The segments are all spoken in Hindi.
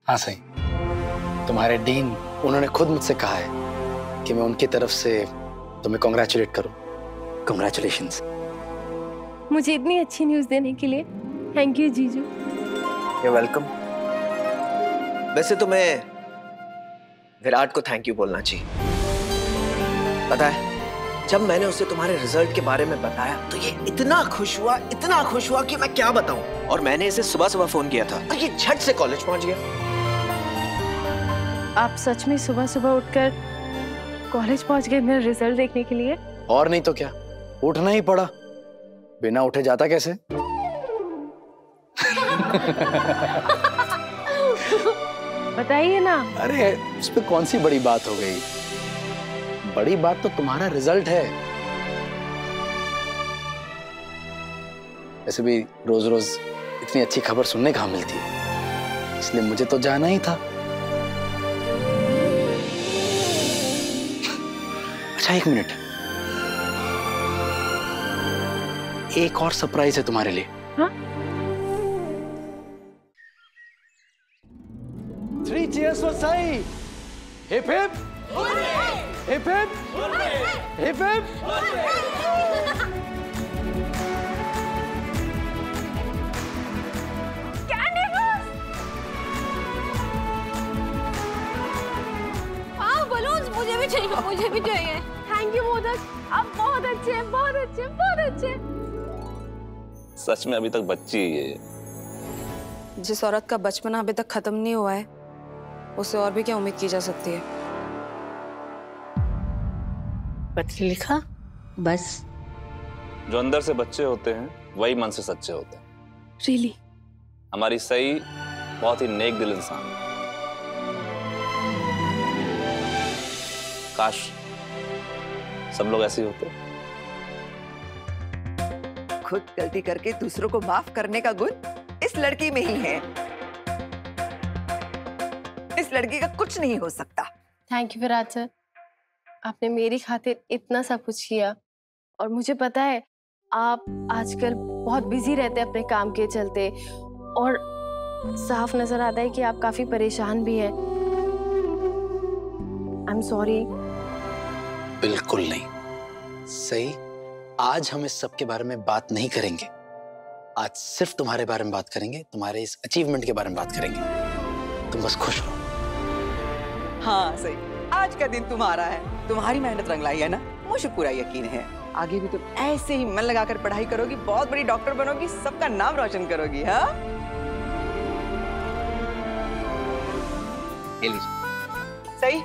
हाँ सही, तुम्हारे डीन उन्होंने खुद मुझसे कहा है कि मैं उनकी तरफ से तुम्हें कॉन्ग्रेचुलेट करूं। कॉन्ग्रेचुलेशंस। मुझे इतनी अच्छी न्यूज़ देने के लिए थैंक यू जीजू। You're welcome। वैसे तो मैं विराट को थैंक यू बोलना चाहिए। पता है, जब मैंने उसे तुम्हारे रिजल्ट के बारे में बताया तो ये इतना खुश हुआ कि मैं क्या बताऊं। और मैंने इसे सुबह सुबह फोन किया था और ये झट से कॉलेज पहुंच गया। आप सच में सुबह सुबह उठकर कॉलेज पहुंच गए मेरा रिजल्ट देखने के लिए? और नहीं तो क्या, उठना ही पड़ा, बिना उठे जाता कैसे। बताइए ना। अरे इस पे कौन सी बड़ी बात हो गई, बड़ी बात तो तुम्हारा रिजल्ट है। वैसे भी रोज रोज इतनी अच्छी खबर सुनने कहाँ मिलती है, इसलिए मुझे तो जाना ही था। अच्छा एक मिनट, एक और सरप्राइज है तुम्हारे लिए। हाँ? 3 cheers for Sai! Hip hip! Hip hip! Hip hip! Candy box! हाँ बलून्स मुझे भी चाहिए। थैंक यू मोदक, आप बहुत अच्छे हैं, बहुत अच्छे, बहुत अच्छे। सच में अभी तक बच्ची ही है। जिस औरत का बचपना अभी तक खत्म नहीं हुआ है, उससे और भी क्या उम्मीद की जा सकती है। पत्र लिखा बस। जो अंदर से बच्चे होते हैं वही मन से सच्चे होते हैं। रियली? हमारी सही बहुत ही नेक दिल इंसान है। काश सब लोग ऐसे ही होते। खुद गलती करके दूसरों को माफ करने का गुण इस लड़की में ही है। इस लड़की का कुछ नहीं हो सकता। थैंक यू विराट सर, आपने मेरी खातिर इतना सब कुछ किया। और मुझे पता है आप आजकल बहुत बिजी रहते हैं अपने काम के चलते, और साफ नजर आता है कि आप काफी परेशान भी हैं। I am sorry. बिल्कुल नहीं सही, आज हम इस सब के बारे में बात नहीं करेंगे। आज सिर्फ तुम्हारे बारे में बात करेंगे, तुम्हारे इस अचीवमेंट के बारे में बात करेंगे। तुम बस खुश रहो। हाँ सही, आज का दिन तुम्हारा है, तुम्हारी मेहनत रंग लाई है ना, मुझे पूरा यकीन है। आगे भी तुम ऐसे ही मन लगाकर पढ़ाई करोगी, बहुत बड़ी डॉक्टर बनोगी, सबका नाम रोशन करोगी। हाँ सही,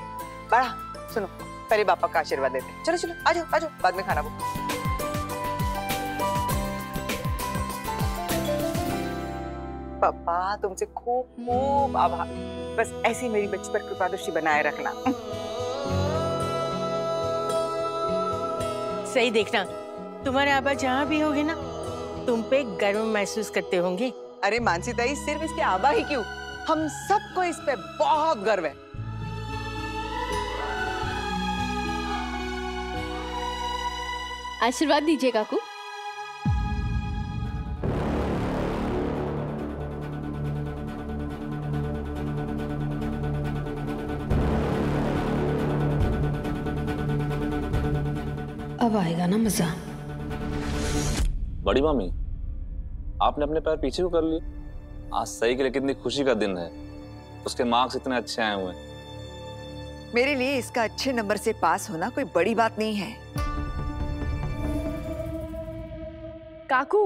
बड़ा सुनो, पहले पापा का आशीर्वाद देते हैं। चलो चलो आ जाओ, बाद में खाना बुक। पापा तुमसे खूब खूब आभार, बस ऐसी मेरी बच्ची पर कृपा दृष्टि बनाए रखना। सही देखना, तुम्हारे आबा जहाँ भी होंगे ना, तुम पे गर्व महसूस करते होंगे। अरे मानसी ताई, सिर्फ इसके आबा ही क्यों, हम सबको इस पे बहुत गर्व है। आशीर्वाद दीजिए काकू। अब आएगा ना मजा। बड़ी मामी, आपने अपने पैर पीछे क्यों कर लिए? आज सही के लिए कितनी खुशी का दिन है, उसके मार्क्स इतने अच्छे आए हुए हैं। मेरे लिए इसका अच्छे नंबर से पास होना कोई बड़ी बात नहीं है। काकू,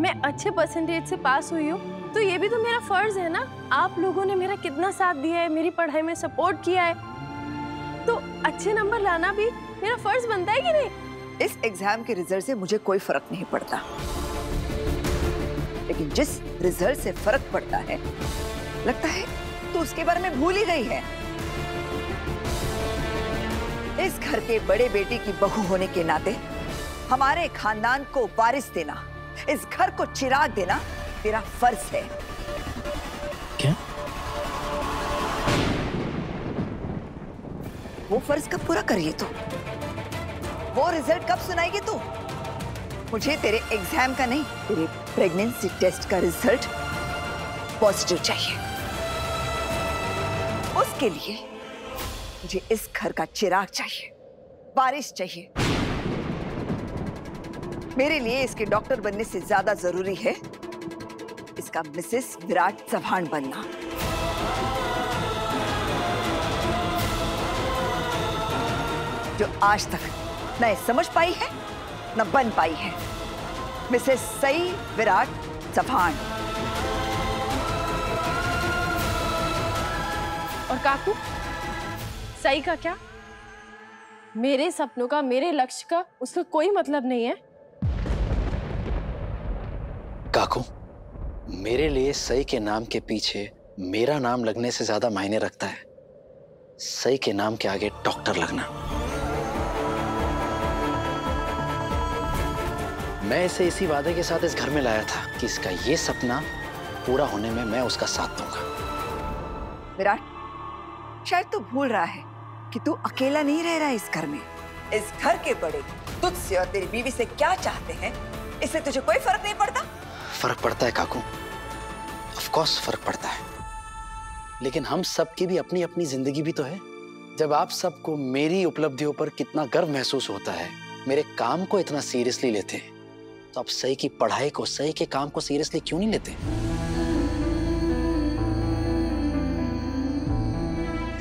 मैं अच्छे परसेंटेज से पास हुई हूँ तो ये भी तो मेरा फर्ज है ना। आप लोगों ने मेरा कितना साथ दिया है, मेरी पढ़ाई में सपोर्ट किया है, तो अच्छे नंबर लाना भी मेरा फर्ज बनता है कि नहीं? इस एग्जाम के रिजल्ट से मुझे कोई फर्क नहीं पड़ता, लेकिन जिस रिजल्ट से फर्क पड़ता है, लगता है तो उसके बारे में भूल ही गई है। इस घर के बड़े बेटे की बहू होने के नाते हमारे खानदान को वारिस देना, इस घर को चिराग देना तेरा फर्ज है। क्या? वो फर्ज कब पूरा करिए तू? वो रिजल्ट कब सुनाएगी तू? मुझे तेरे एग्जाम का नहीं, तेरे प्रेगनेंसी टेस्ट का रिजल्ट पॉजिटिव चाहिए। उसके लिए मुझे इस घर का चिराग चाहिए, बारिश चाहिए। मेरे लिए इसके डॉक्टर बनने से ज्यादा जरूरी है इसका मिसेस विराट चव्हाण बनना। जो आज तक न समझ पाई है न बन पाई है, मिसेस सई विराट चव्हाण। और काकू, सही का क्या? मेरे सपनों का, मेरे लक्ष्य का उसका कोई मतलब नहीं है। काकू, मेरे लिए सई के नाम के पीछे मेरा नाम लगने से ज्यादा मायने रखता है सई के नाम के आगे डॉक्टर लगना। मैं इसे इसी वादे के साथ इस घर में लाया था कि इसका ये सपना पूरा होने में मैं उसका साथ दूंगा। विराट, शायद तू भूल रहा है कि तू अकेला नहीं रह रहा है इस घर में। इस घर के बड़े तुझसे और तेरी बीवी से क्या चाहते हैं, इससे तुझे कोई फर्क नहीं पड़ता? फर्क पड़ता है काकू, ऑफ कोर्स फर्क पड़ता है, लेकिन हम सब की भी अपनी अपनी जिंदगी भी तो है। जब आप सबको मेरी उपलब्धियों पर कितना गर्व महसूस होता है, मेरे काम को इतना सीरियसली लेते हैं, तो आप सई की पढ़ाई को, सई के काम को सीरियसली क्यों नहीं लेते?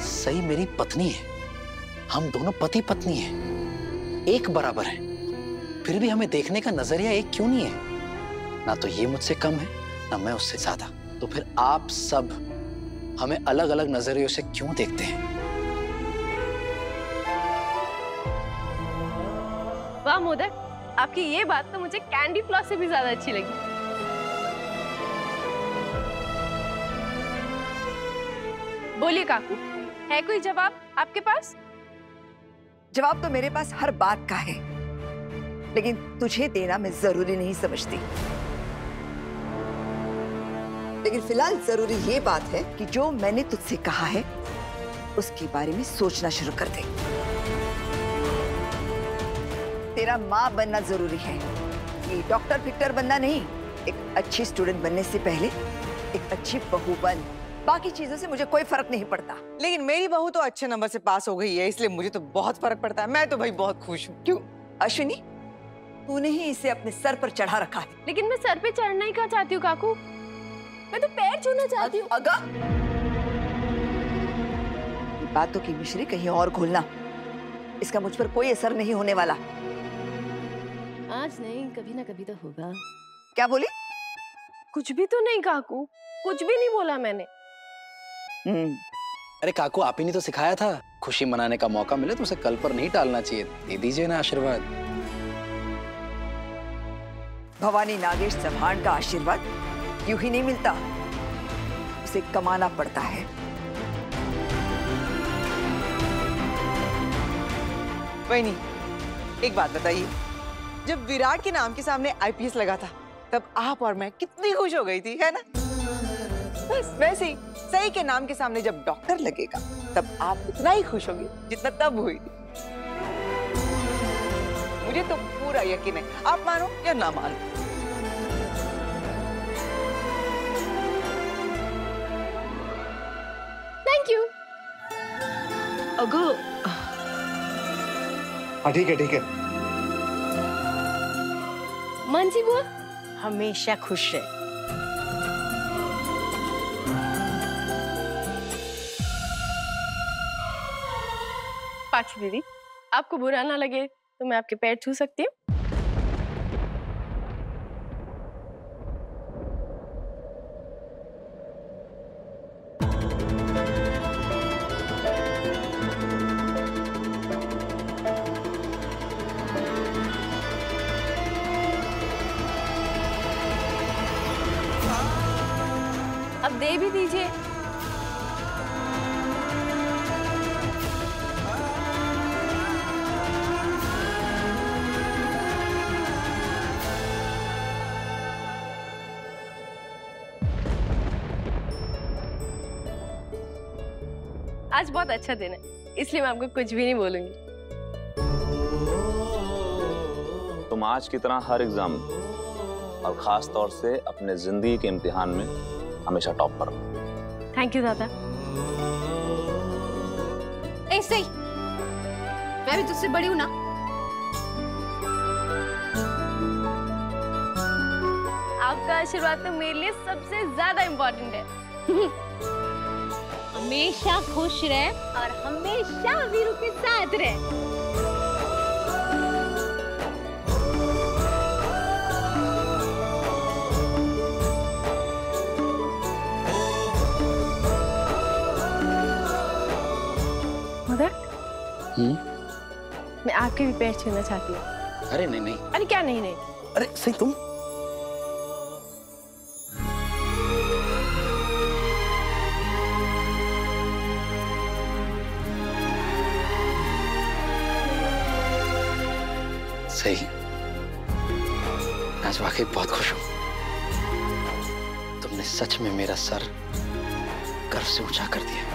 सई मेरी पत्नी है, हम दोनों पति पत्नी हैं, एक बराबर हैं, फिर भी हमें देखने का नजरिया एक क्यों नहीं है? ना तो ये मुझसे कम है, ना मैं उससे ज्यादा। तो फिर आप सब हमें अलग अलग नजरियों से क्यों देखते हैं? वाह मोदक, आपकी ये बात तो मुझे कैंडी फ्लॉस से भी ज्यादा अच्छी लगी। बोलिए काकू, है कोई जवाब आपके पास? जवाब तो मेरे पास हर बात का है, लेकिन तुझे देना मैं जरूरी नहीं समझती। लेकिन फिलहाल जरूरी ये बात है कि जो मैंने तुझसे कहा है उसके बारे में सोचना शुरू कर दे। तेरा माँ बनना जरूरी है, ये डॉक्टर फिक्टर बनना नहीं। एक अच्छी स्टूडेंट बनने से पहले एक अच्छी बहू बन। बाकी चीजों से मुझे कोई फर्क नहीं पड़ता। लेकिन मेरी बहू तो अच्छे नंबर से पास हो गई है, इसलिए मुझे तो बहुत फर्क पड़ता है। मैं तो भाई बहुत खुश हूँ। क्यों अश्विनी, तूने ही इसे अपने सर पर चढ़ा रखा है। लेकिन मैं सर पे चढ़ना ही क्या चाहती हूँ काकू, मैं तो पैर छूना चाहती हूँ। अगा, बातों की मिश्री कहीं और घोलना, इसका मुझ पर कोई असर नहीं होने वाला। आज नहीं, कभी ना कभी तो होगा। क्या बोली? कुछ भी तो नहीं काकू, कुछ भी नहीं बोला मैंने। अरे काकू, आप ही ने तो सिखाया था, खुशी मनाने का मौका मिले तो उसे कल पर नहीं टालना चाहिए। दे दीजिए ना आशीर्वाद। भवानी नागेश चव्हाण का आशीर्वाद यूं ही नहीं मिलता, उसे कमाना पड़ता है। वही, एक बात बताइए, जब विराट के नाम के सामने आईपीएस लगा था तब आप और मैं कितनी खुश हो गई थी, है ना? बस वैसे ही सई के नाम के सामने जब डॉक्टर लगेगा तब आप उतना ही खुश होंगे जितना तब हुई थी। मुझे तो पूरा यकीन है, आप मानो या ना मानो। Thank you. अगो, हाँ ठीक है ठीक है। मानसी बुआ, हमेशा खुश रहे। पाची दीदी, आपको बुरा ना लगे तो मैं आपके पैर छू सकती हूँ? अब दे भी दीजिए। आज बहुत अच्छा दिन है, इसलिए मैं आपको कुछ भी नहीं बोलूंगी। तुम आज की तरह हर एग्जाम और खास तौर से अपने जिंदगी के इम्तिहान में हमेशा टॉप पर रहो। थैंक यू दादा। ए सही, मैं भी तुझसे बड़ी हूँ ना। आपका आशीर्वाद तो मेरे लिए सबसे ज्यादा इम्पोर्टेंट है। हमेशा खुश रहे और हमेशा वीरू के साथ रहे। मदर, मैं आपके भी पैर छूना चाहती हूँ। अरे नहीं नहीं। अरे क्या नहीं नहीं? अरे सही तुम। सही, आज वाकई बहुत खुश हूं। तुमने सच में मेरा सर गर्व से ऊंचा कर दिया।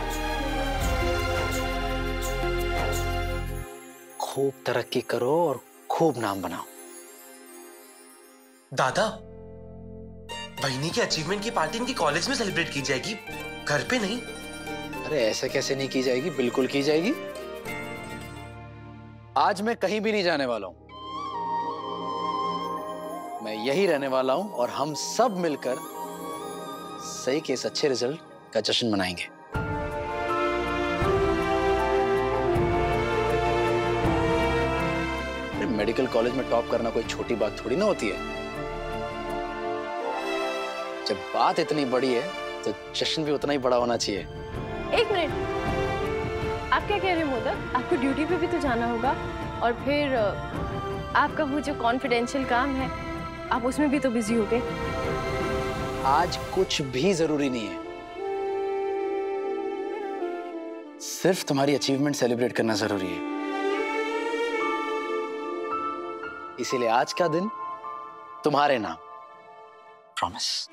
खूब तरक्की करो और खूब नाम बनाओ। दादा, बहिनी की अचीवमेंट की पार्टी इनकी कॉलेज में सेलिब्रेट की जाएगी, घर पे नहीं। अरे ऐसे कैसे नहीं की जाएगी, बिल्कुल की जाएगी। आज मैं कहीं भी नहीं जाने वाला हूं, मैं यही रहने वाला हूं और हम सब मिलकर सही के इस अच्छे रिजल्ट का जश्न मनाएंगे। मेडिकल कॉलेज में टॉप करना कोई छोटी बात थोड़ी ना होती है। जब बात इतनी बड़ी है तो जश्न भी उतना ही बड़ा होना चाहिए। एक मिनट, आप क्या कह रहे हैं मोदक? आपको ड्यूटी पे भी तो जाना होगा और फिर आपका वो जो कॉन्फिडेंशियल काम है आप उसमें भी तो बिजी हो गए। आज कुछ भी जरूरी नहीं है, सिर्फ तुम्हारी अचीवमेंट सेलिब्रेट करना जरूरी है। इसीलिए आज का दिन तुम्हारे नाम, प्रॉमिस।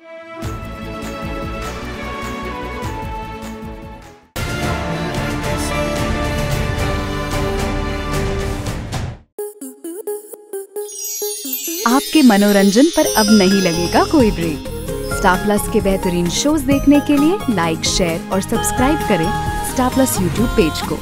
आपके मनोरंजन पर अब नहीं लगेगा कोई ब्रेक। स्टार प्लस के बेहतरीन शोज देखने के लिए लाइक, शेयर और सब्सक्राइब करें स्टार प्लस यूट्यूब पेज को।